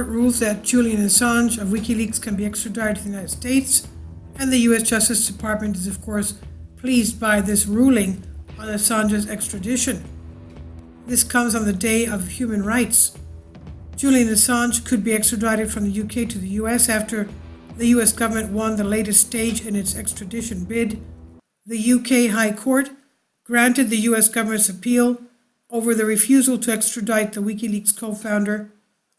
Court rules that Julian Assange of WikiLeaks can be extradited to the United States, and the U.S. Justice Department is, of course, pleased by this ruling on Assange's extradition. This comes on the day of human rights. Julian Assange could be extradited from the UK to the US after the US government won the latest stage in its extradition bid. The UK High Court granted the US government's appeal over the refusal to extradite the WikiLeaks co-founder,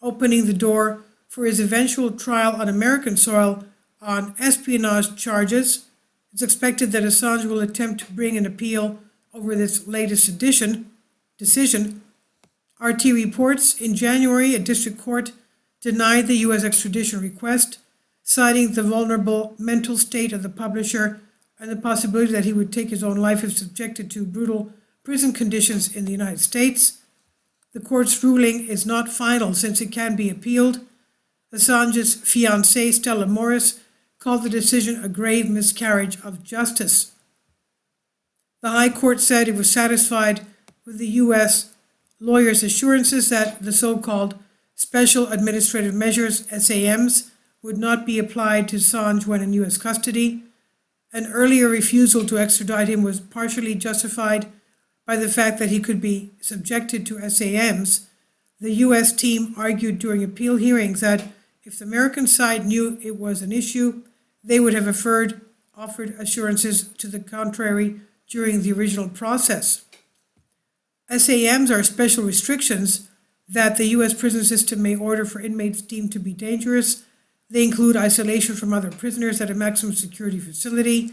opening the door for his eventual trial on American soil on espionage charges. It's expected that Assange will attempt to bring an appeal over this latest decision. RT reports in January, a district court denied the U.S. extradition request, citing the vulnerable mental state of the publisher and the possibility that he would take his own life if subjected to brutal prison conditions in the United States. The court's ruling is not final since it can be appealed. Assange's fiancée, Stella Morris, called the decision a grave miscarriage of justice. The High Court said it was satisfied with the U.S. lawyers' assurances that the so-called Special Administrative Measures, SAMs, would not be applied to Assange when in U.S. custody. An earlier refusal to extradite him was partially justified by the fact that he could be subjected to SAMs. The U.S. team argued during appeal hearings that if the American side knew it was an issue, they would have offered assurances to the contrary during the original process. SAMs are special restrictions that the U.S. prison system may order for inmates deemed to be dangerous. They include isolation from other prisoners at a maximum security facility.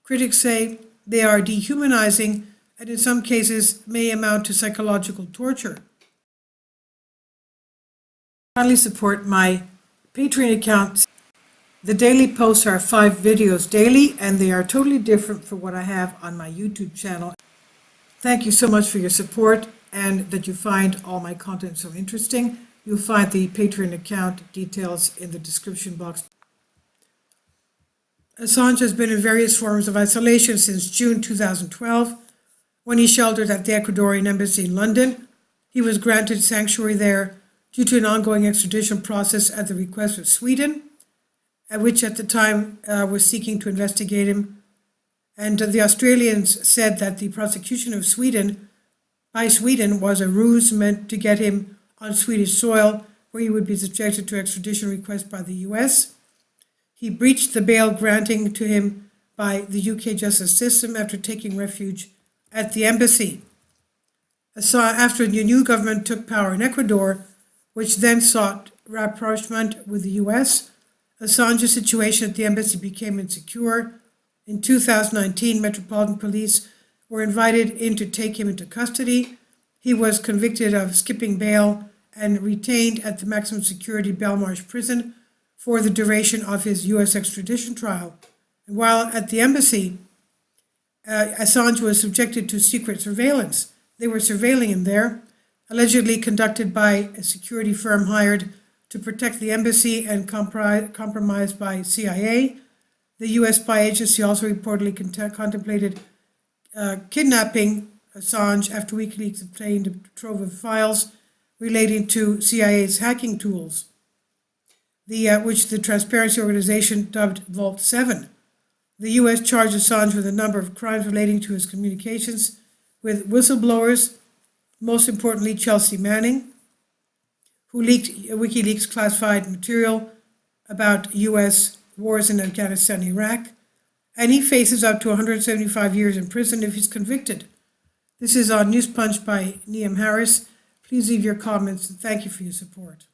Critics say they are dehumanizing and in some cases may amount to psychological torture. Kindly support my Patreon account. The daily posts are 5 videos daily, and they are totally different from what I have on my YouTube channel. Thank you so much for your support and that you find all my content so interesting. You'll find the Patreon account details in the description box. Assange has been in various forms of isolation since June 2012, when he sheltered at the Ecuadorian embassy in London. He was granted sanctuary there due to an ongoing extradition process at the request of Sweden, which at the time was seeking to investigate him. And the Australians said that the prosecution of Sweden by Sweden was a ruse meant to get him on Swedish soil, where he would be subjected to extradition request by the US. He breached the bail granting to him by the UK justice system after taking refuge at the embassy. After the new government took power in Ecuador, which then sought rapprochement with the US, Assange's situation at the embassy became insecure. In 2019, Metropolitan Police were invited in to take him into custody. He was convicted of skipping bail and retained at the maximum security Belmarsh prison for the duration of his U.S. extradition trial. And while at the embassy, Assange was subjected to secret surveillance. They were surveilling him there, allegedly conducted by a security firm hired to protect the embassy and compromised by CIA. The U.S. spy agency also reportedly contemplated kidnapping Assange after WikiLeaks obtained a trove of files relating to CIA's hacking tools, which the transparency organization dubbed Vault 7. The U.S. charged Assange with a number of crimes relating to his communications with whistleblowers, most importantly Chelsea Manning, who leaked WikiLeaks classified material about U.S. wars in Afghanistan and Iraq, and he faces up to 175 years in prison if he's convicted. This is on Newspunch by Neam Harris. Please leave your comments, and thank you for your support.